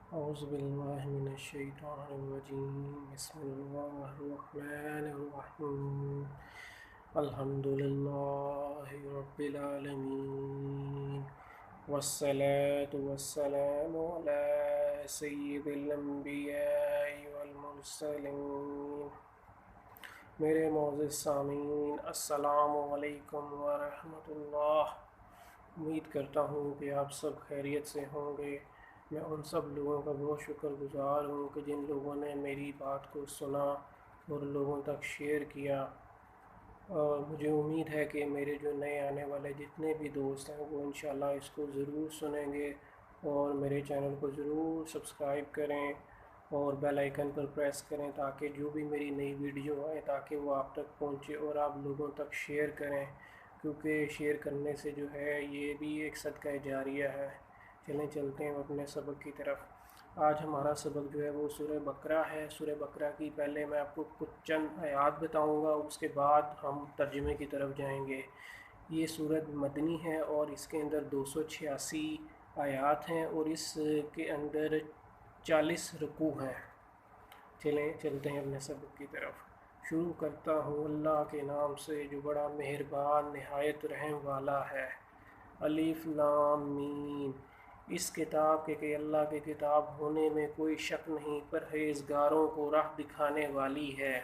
أعوذ بالله من الشيطان الرجيم بسم الله الرحمن الرحيم الحمد لله رب العالمين والصلاة والسلام على سيد الأنبياء والمرسلين میرے معزز سامعین السلام علیکم ورحمۃ اللہ۔ امید کرتا ہوں کہ آپ سب خیریت سے ہوں گے۔ میں ان سب لوگوں کا بہت شکر گزار ہوں کہ جن لوگوں نے میری بات کو سنا اور لوگوں تک شیئر کیا، اور مجھے امید ہے کہ میرے جو نئے آنے والے جتنے بھی دوست ہیں وہ انشاءاللہ اس کو ضرور سنیں گے اور میرے چینل کو ضرور سبسکرائب کریں اور بیل آئیکن پر پریس کریں تاکہ جو بھی میری نئی ویڈیو آئے تاکہ وہ آپ تک پہنچے اور آپ لوگوں تک شیئر کریں، کیونکہ شیئر کرنے سے جو ہے یہ بھی ایک صدقہ جاریہ ہے۔ چلیں چلتے ہیں اپنے سبق کی طرف۔ آج ہمارا سبق جو ہے وہ سورہ بقرہ ہے۔ سورہ بقرہ کی پہلے میں آپ کو کچھ چند آیات بتاؤں گا، اس کے بعد ہم ترجمے کی طرف جائیں گے۔ یہ سورت مدنی ہے اور اس کے اندر 286 آیات ہیں اور اس کے اندر 40 رکوع ہیں۔ چلیں چلتے ہیں اپنے سبق کی طرف۔ شروع کرتا ہوں اللہ کے نام سے جو بڑا مہربان نہایت رحم والا ہے۔ الف لام میم۔ اس کتاب کے کہ اللہ کی کتاب ہونے میں کوئی شک نہیں، پرہیزگاروں کو راہ دکھانے والی ہے۔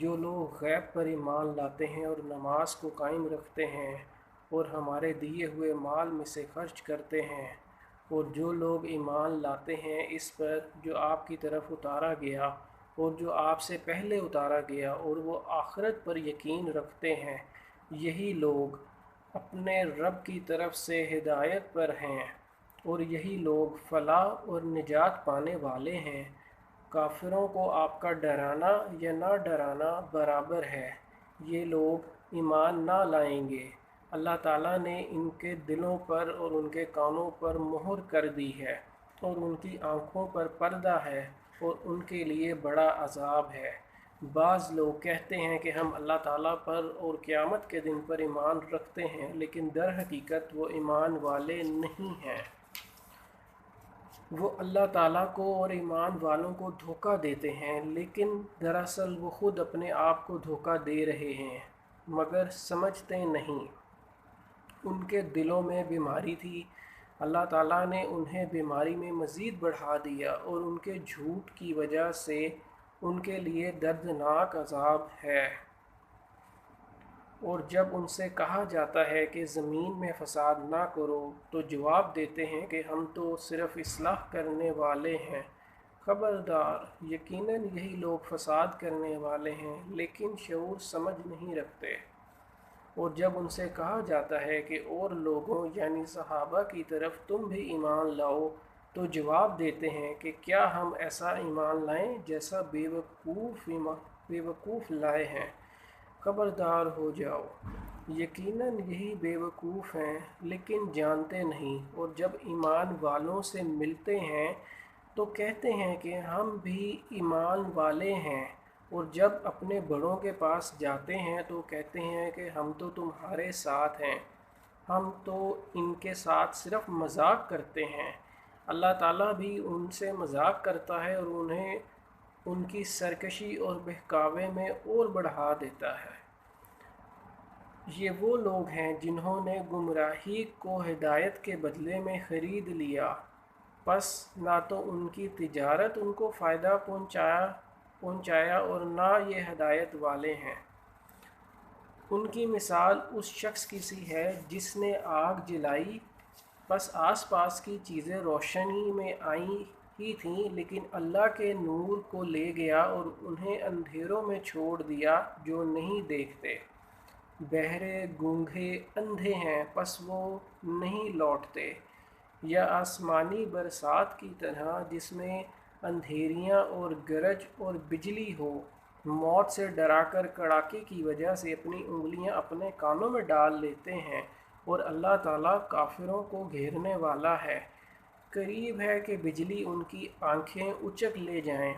جو لوگ غیب پر ایمان لاتے ہیں اور نماز کو قائم رکھتے ہیں اور ہمارے دیے ہوئے مال میں سے خرچ کرتے ہیں، اور جو لوگ ایمان لاتے ہیں اس پر جو آپ کی طرف اتارا گیا اور جو آپ سے پہلے اتارا گیا، اور وہ آخرت پر یقین رکھتے ہیں، یہی لوگ اپنے رب کی طرف سے ہدایت پر ہیں اور یہی لوگ فلاح اور نجات پانے والے ہیں۔ کافروں کو آپ کا ڈرانا یا نہ ڈرانا برابر ہے، یہ لوگ ایمان نہ لائیں گے۔ اللہ تعالیٰ نے ان کے دلوں پر اور ان کے کانوں پر مہر کر دی ہے اور ان کی آنکھوں پر پردہ ہے اور ان کے لیے بڑا عذاب ہے۔ بعض لوگ کہتے ہیں کہ ہم اللہ تعالیٰ پر اور قیامت کے دن پر ایمان رکھتے ہیں، لیکن در حقیقت وہ ایمان والے نہیں ہیں۔ وہ اللہ تعالیٰ کو اور ایمان والوں کو دھوکہ دیتے ہیں، لیکن دراصل وہ خود اپنے آپ کو دھوکہ دے رہے ہیں مگر سمجھتے نہیں۔ ان کے دلوں میں بیماری تھی، اللہ تعالیٰ نے انہیں بیماری میں مزید بڑھا دیا اور ان کے جھوٹ کی وجہ سے ان کے لیے دردناک عذاب ہے۔ اور جب ان سے کہا جاتا ہے کہ زمین میں فساد نہ کرو تو جواب دیتے ہیں کہ ہم تو صرف اصلاح کرنے والے ہیں۔ خبردار، یقیناً یہی لوگ فساد کرنے والے ہیں لیکن شعور سمجھ نہیں رکھتے۔ اور جب ان سے کہا جاتا ہے کہ اور لوگوں یعنی صحابہ کی طرف تم بھی ایمان لاؤ تو جواب دیتے ہیں کہ کیا ہم ایسا ایمان لائیں جیسا بے وقوف لائے ہیں۔ خبردار ہو جاؤ، یقیناً یہی بے وقوف ہیں لیکن جانتے نہیں۔ اور جب ایمان والوں سے ملتے ہیں تو کہتے ہیں کہ ہم بھی ایمان والے ہیں، اور جب اپنے بڑوں کے پاس جاتے ہیں تو کہتے ہیں کہ ہم تو تمہارے ساتھ ہیں، ہم تو ان کے ساتھ صرف مذاق کرتے ہیں۔ اللہ تعالیٰ بھی ان سے مذاق کرتا ہے اور انہیں ان کی سرکشی اور بہکاوے میں اور بڑھا دیتا ہے۔ یہ وہ لوگ ہیں جنہوں نے گمراہی کو ہدایت کے بدلے میں خرید لیا، پس نہ تو ان کی تجارت ان کو فائدہ پہنچایا اور نہ یہ ہدایت والے ہیں۔ ان کی مثال اس شخص کی سی ہے جس نے آگ جلائی، پس آس پاس کی چیزیں روشنی میں آئی ہی تھیں، لیکن اللہ کے نور کو لے گیا اور انہیں اندھیروں میں چھوڑ دیا جو نہیں دیکھتے۔ بہرے، گونگے، اندھے ہیں پس وہ نہیں لوٹتے۔ یا آسمانی برسات کی طرح جس میں اندھیریاں اور گرج اور بجلی ہو، موت سے ڈرا کر کڑاکے کی وجہ سے اپنی انگلیاں اپنے کانوں میں ڈال لیتے ہیں، اور اللہ تعالیٰ کافروں کو گھیرنے والا ہے۔ قریب ہے کہ بجلی ان کی آنکھیں اچک لے جائیں،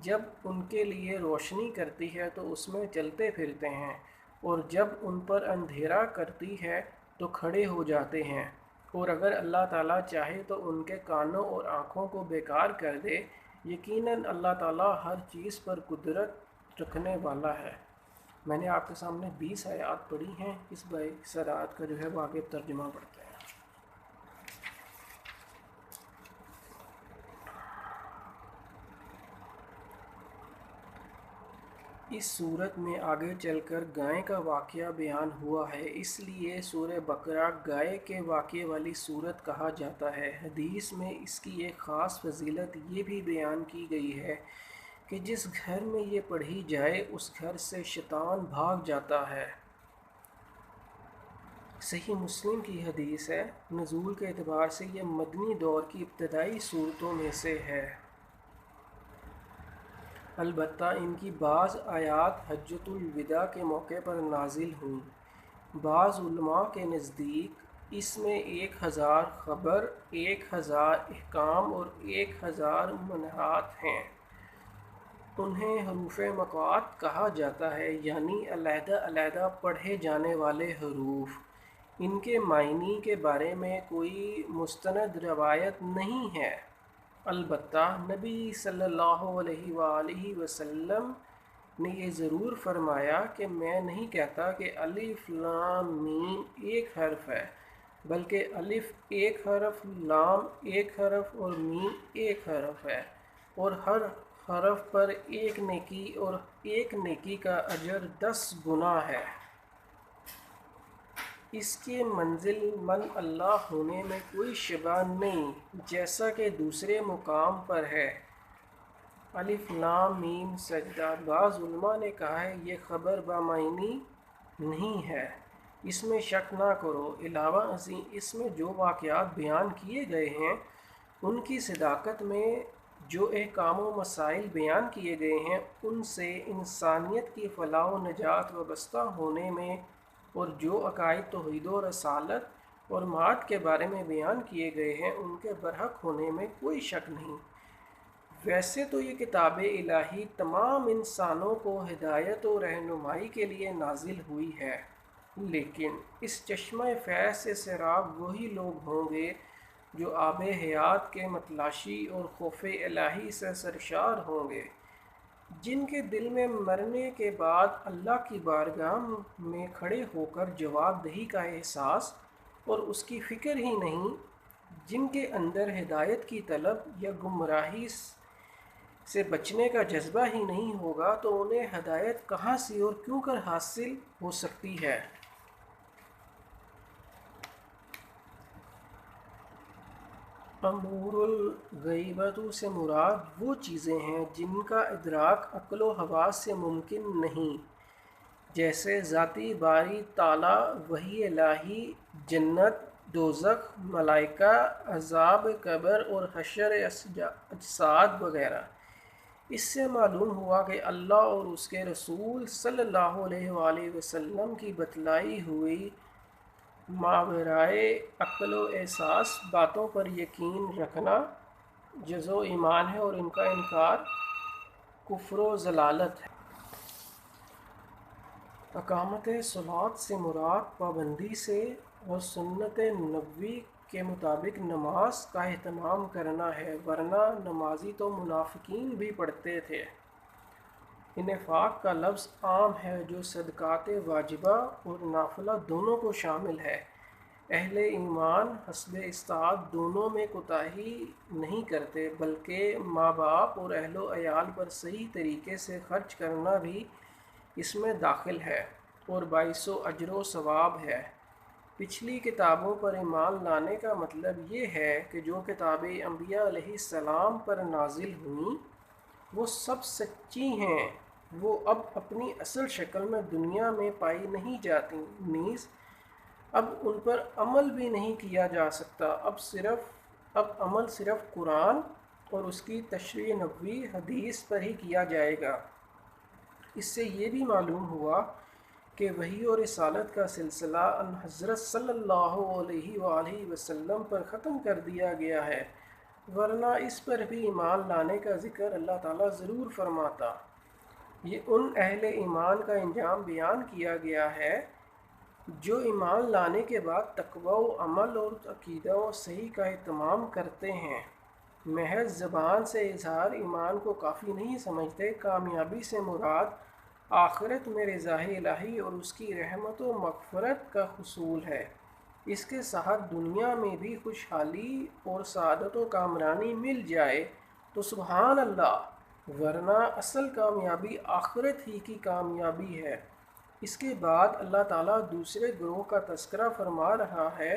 جب ان کے لیے روشنی کرتی ہے تو اس میں چلتے پھرتے ہیں، اور جب ان پر اندھیرا کرتی ہے تو کھڑے ہو جاتے ہیں۔ اور اگر اللہ تعالیٰ چاہے تو ان کے کانوں اور آنکھوں کو بیکار کر دے، یقیناً اللہ تعالیٰ ہر چیز پر قدرت رکھنے والا ہے۔ میں نے آپ کے سامنے 20 آیات پڑھی ہیں، اس آیات کا جو ہے وہ آگے ترجمہ پڑھتے ہیں۔ اس صورت میں آگے چل کر گائے کا واقعہ بیان ہوا ہے، اس لیے سورہ بقرہ گائے کے واقعے والی صورت کہا جاتا ہے۔ حدیث میں اس کی ایک خاص فضیلت یہ بھی بیان کی گئی ہے کہ جس گھر میں یہ پڑھی جائے اس گھر سے شیطان بھاگ جاتا ہے۔ صحیح مسلم کی حدیث ہے۔ نزول کے اعتبار سے یہ مدنی دور کی ابتدائی صورتوں میں سے ہے۔ البتہ ان کی بعض آیات حجۃ الوداع کے موقع پر نازل ہوئیں۔ بعض علماء کے نزدیک اس میں 1000 خبر، 1000 احکام اور 1000 منہات ہیں۔ انہیں حروف مقاط کہا جاتا ہے، یعنی علیحدہ علیحدہ پڑھے جانے والے حروف۔ ان کے معنی کے بارے میں کوئی مستند روایت نہیں ہے، البتہ نبی صلی اللہ علیہ وآلہ وسلم نے یہ ضرور فرمایا کہ میں نہیں کہتا کہ الف لام میم ایک حرف ہے، بلکہ الف ایک حرف، لام ایک حرف اور میم ایک حرف ہے، اور ہر حرف پر ایک نیکی اور ایک نیکی کا اجر 10 گنا ہے۔ اس کے منزل من اللہ ہونے میں کوئی شبہ نہیں، جیسا کہ دوسرے مقام پر ہے۔ الف لام میم سجدہ، بعض علماء نے کہا ہے یہ خبر بامعنی نہیں ہے، اس میں شک نہ کرو۔ علاوہ ازیں اس میں جو واقعات بیان کیے گئے ہیں ان کی صداقت میں جو احکام و مسائل بیان کیے گئے ہیں ان سے انسانیت کی فلاح و نجات وابستہ ہونے میں، اور جو عقائد توحید و رسالت اور معاد کے بارے میں بیان کیے گئے ہیں ان کے برحق ہونے میں کوئی شک نہیں۔ ویسے تو یہ کتاب الہی تمام انسانوں کو ہدایت و رہنمائی کے لیے نازل ہوئی ہے، لیکن اس چشمہ فیض سے سیراب وہی لوگ ہوں گے جو آب حیات کے متلاشی اور خوف الہی سے سرشار ہوں گے، جن کے دل میں مرنے کے بعد اللہ کی بارگاہ میں کھڑے ہو کر جواب دہی کا احساس اور اس کی فکر ہی نہیں، جن کے اندر ہدایت کی طلب یا گمراہی سے بچنے کا جذبہ ہی نہیں ہوگا، تو انہیں ہدایت کہاں سے اور کیوں کر حاصل ہو سکتی ہے۔ امور الغیبت سے مراد وہ چیزیں ہیں جن کا ادراک عقل و حواس سے ممکن نہیں، جیسے ذاتی باری تعالیٰ، وحی الہی، جنت، دوزخ، ملائکہ، عذاب قبر اور حشر اجساد وغیرہ۔ اس سے معلوم ہوا کہ اللہ اور اس کے رسول صلی اللہ علیہ وآلہ وسلم کی بتلائی ہوئی ماورائے عقل و احساس باتوں پر یقین رکھنا جز و ایمان ہے، اور ان کا انکار کفر و ضلالت ہے۔ اقامت صلاۃ سے مراد پابندی سے اور سنت نبوی کے مطابق نماز کا اہتمام کرنا ہے، ورنہ نمازی تو منافقین بھی پڑھتے تھے۔ انفاق کا لفظ عام ہے جو صدقات واجبہ اور نافلہ دونوں کو شامل ہے۔ اہل ایمان حسب استطاعت دونوں میں کوتاہی نہیں کرتے، بلکہ ماں باپ اور اہل و عیال پر صحیح طریقے سے خرچ کرنا بھی اس میں داخل ہے اور باعث و اجر و ثواب ہے۔ پچھلی کتابوں پر ایمان لانے کا مطلب یہ ہے کہ جو کتابیں انبیاء علیہ السلام پر نازل ہوئیں وہ سب سچی ہیں، وہ اب اپنی اصل شکل میں دنیا میں پائی نہیں جاتی، نیز اب ان پر عمل بھی نہیں کیا جا سکتا۔ اب عمل صرف قرآن اور اس کی تشریح نبوی حدیث پر ہی کیا جائے گا۔ اس سے یہ بھی معلوم ہوا کہ وحی اور رسالت کا سلسلہ ان حضرت صلی اللہ علیہ وآلہ وسلم پر ختم کر دیا گیا ہے، ورنہ اس پر بھی ایمان لانے کا ذکر اللہ تعالیٰ ضرور فرماتا۔ یہ ان اہل ایمان کا انجام بیان کیا گیا ہے جو ایمان لانے کے بعد تقوی و عمل اور عقیدہ و صحیح کا اہتمام کرتے ہیں، محض زبان سے اظہار ایمان کو کافی نہیں سمجھتے۔ کامیابی سے مراد آخرت میں رضا الہی اور اس کی رحمت و مغفرت کا حصول ہے، اس کے ساتھ دنیا میں بھی خوشحالی اور سعادت و کامرانی مل جائے تو سبحان اللہ، ورنہ اصل کامیابی آخرت ہی کی کامیابی ہے۔ اس کے بعد اللہ تعالیٰ دوسرے گروہ کا تذکرہ فرما رہا ہے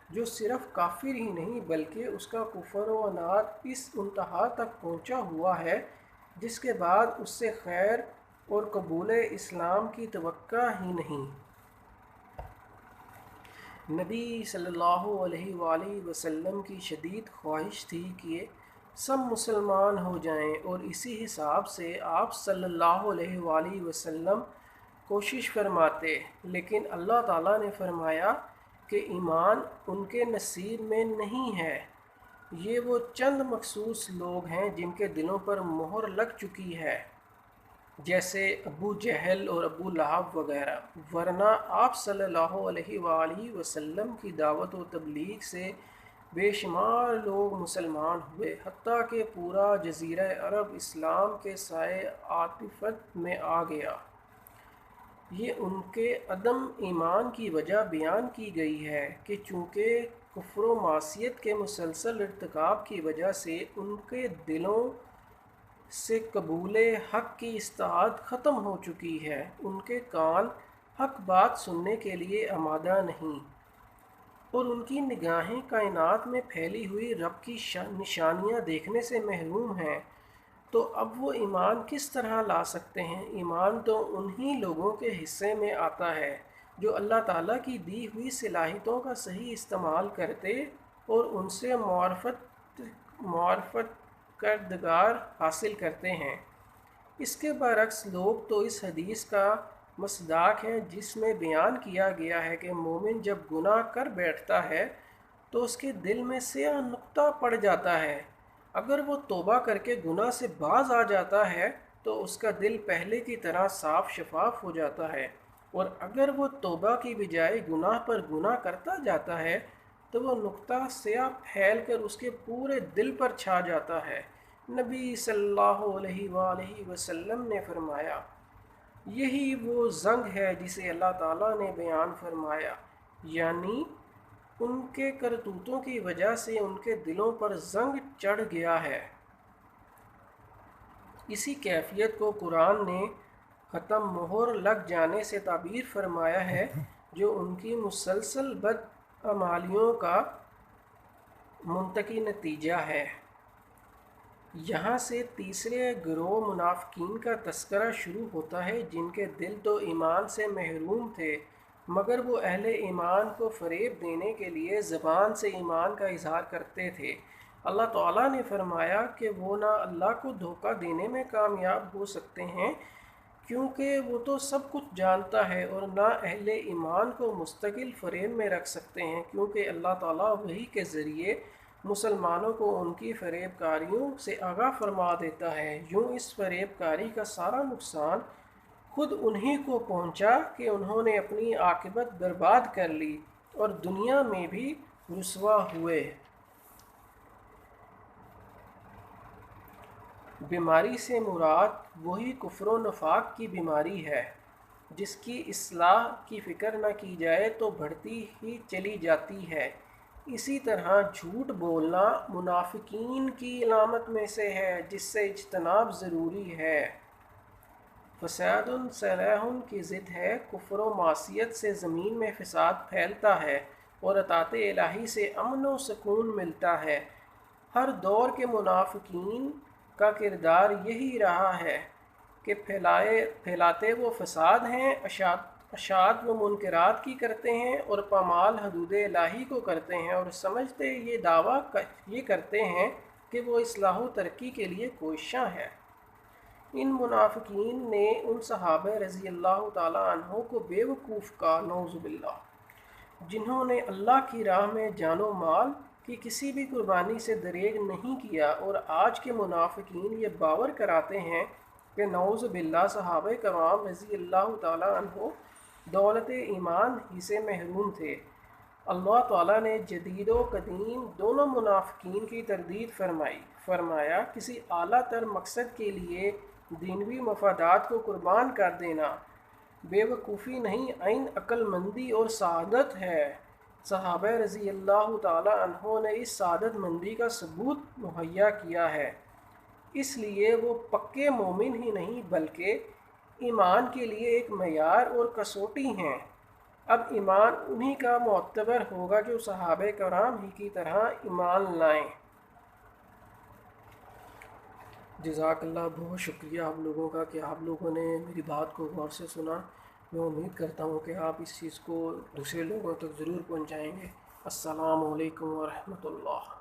جو صرف کافر ہی نہیں بلکہ اس کا کفر و عناد اس انتہا تک پہنچا ہوا ہے جس کے بعد اس سے خیر اور قبول اسلام کی توقع ہی نہیں۔ نبی صلی اللہ علیہ وآلہ وسلم کی شدید خواہش تھی کہ سب مسلمان ہو جائیں، اور اسی حساب سے آپ صلی اللہ علیہ وآلہ وسلم کوشش فرماتے، لیکن اللہ تعالیٰ نے فرمایا کہ ایمان ان کے نصیب میں نہیں ہے۔ یہ وہ چند مخصوص لوگ ہیں جن کے دلوں پر مہر لگ چکی ہے، جیسے ابو جہل اور ابو لہب وغیرہ، ورنہ آپ صلی اللہ علیہ وآلہ وسلم کی دعوت و تبلیغ سے بے شمار لوگ مسلمان ہوئے، حتیٰ کہ پورا جزیرہ عرب اسلام کے سائے عاطفت میں آ گیا۔ یہ ان کے عدم ایمان کی وجہ بیان کی گئی ہے کہ چونکہ کفر و معصیت کے مسلسل ارتکاب کی وجہ سے ان کے دلوں سے قبول حق کی استعداد ختم ہو چکی ہے، ان کے کان حق بات سننے کے لیے آمادہ نہیں، اور ان کی نگاہیں کائنات میں پھیلی ہوئی رب کی نشانیاں دیکھنے سے محروم ہیں، تو اب وہ ایمان کس طرح لا سکتے ہیں؟ ایمان تو انہی لوگوں کے حصے میں آتا ہے جو اللہ تعالیٰ کی دی ہوئی صلاحیتوں کا صحیح استعمال کرتے اور ان سے معرفت کردگار حاصل کرتے ہیں۔ اس کے برعکس لوگ تو اس حدیث کا مصداق ہیں جس میں بیان کیا گیا ہے کہ مومن جب گناہ کر بیٹھتا ہے تو اس کے دل میں سیاہ نقطہ پڑ جاتا ہے، اگر وہ توبہ کر کے گناہ سے باز آ جاتا ہے تو اس کا دل پہلے کی طرح صاف شفاف ہو جاتا ہے، اور اگر وہ توبہ کی بجائے گناہ پر گناہ کرتا جاتا ہے تو وہ نقطہ سیاہ پھیل کر اس کے پورے دل پر چھا جاتا ہے۔ نبی صلی اللہ علیہ وآلہ وسلم نے فرمایا، یہی وہ زنگ ہے جسے اللہ تعالیٰ نے بیان فرمایا، یعنی ان کے کرتوتوں کی وجہ سے ان کے دلوں پر زنگ چڑھ گیا ہے۔ اسی کیفیت کو قرآن نے ختم مہر لگ جانے سے تعبیر فرمایا ہے جو ان کی مسلسل بدعمالیوں کا منطقی نتیجہ ہے۔ یہاں سے تیسرے گروہ منافقین کا تذکرہ شروع ہوتا ہے جن کے دل تو ایمان سے محروم تھے مگر وہ اہل ایمان کو فریب دینے کے لیے زبان سے ایمان کا اظہار کرتے تھے۔ اللہ تعالیٰ نے فرمایا کہ وہ نہ اللہ کو دھوکہ دینے میں کامیاب ہو سکتے ہیں کیونکہ وہ تو سب کچھ جانتا ہے، اور نہ اہل ایمان کو مستقل فریب میں رکھ سکتے ہیں کیونکہ اللہ تعالیٰ وحی کے ذریعے مسلمانوں کو ان کی فریب کاریوں سے آگاہ فرما دیتا ہے۔ یوں اس فریب کاری کا سارا نقصان خود انہی کو پہنچا کہ انہوں نے اپنی عاقبت برباد کر لی اور دنیا میں بھی رسوا ہوئے۔ بیماری سے مراد وہی کفر و نفاق کی بیماری ہے جس کی اصلاح کی فکر نہ کی جائے تو بڑھتی ہی چلی جاتی ہے۔ اسی طرح جھوٹ بولنا منافقین کی علامت میں سے ہے جس سے اجتناب ضروری ہے۔ فساد صلاح کی ضد ہے، کفر و معصیت سے زمین میں فساد پھیلتا ہے اور اطاعت الہی سے امن و سکون ملتا ہے۔ ہر دور کے منافقین کا کردار یہی رہا ہے کہ پھیلاتے وہ فساد ہیں، اشاعت و منکرات کی کرتے ہیں اور پامال حدود الہی کو کرتے ہیں، اور سمجھتے یہ دعویٰ یہ کرتے ہیں کہ وہ اصلاح و ترقی کے لیے کوشاں ہیں۔ ان منافقین نے ان صحابہ رضی اللہ تعالیٰ عنہ کو بے وقوف کہا، نعوذ باللہ، جنہوں نے اللہ کی راہ میں جان و مال کی کسی بھی قربانی سے دریغ نہیں کیا، اور آج کے منافقین یہ باور کراتے ہیں کہ نعوذ باللہ صحابہ کرام رضی اللہ تعالیٰ عنہ دولت ایمان ہی سے محروم تھے۔ اللہ تعالیٰ نے جدید و قدیم دونوں منافقین کی تردید فرمائی، فرمایا کسی اعلیٰ تر مقصد کے لیے دنیوی مفادات کو قربان کر دینا بے وقوفی نہیں، عین عقل مندی اور سعادت ہے۔ صحابہ رضی اللہ تعالیٰ عنہ نے اس سعادت مندی کا ثبوت مہیا کیا ہے، اس لیے وہ پکے مومن ہی نہیں بلکہ ایمان کے لیے ایک معیار اور کسوٹی ہیں۔ اب ایمان انہی کا معتبر ہوگا جو صحابہ کرام ہی کی طرح ایمان لائیں۔ جزاک اللہ، بہت شکریہ آپ لوگوں کا کہ آپ لوگوں نے میری بات کو غور سے سنا۔ میں امید کرتا ہوں کہ آپ اس چیز کو دوسرے لوگوں تک ضرور پہنچائیں گے۔ السلام علیکم ورحمۃ اللہ۔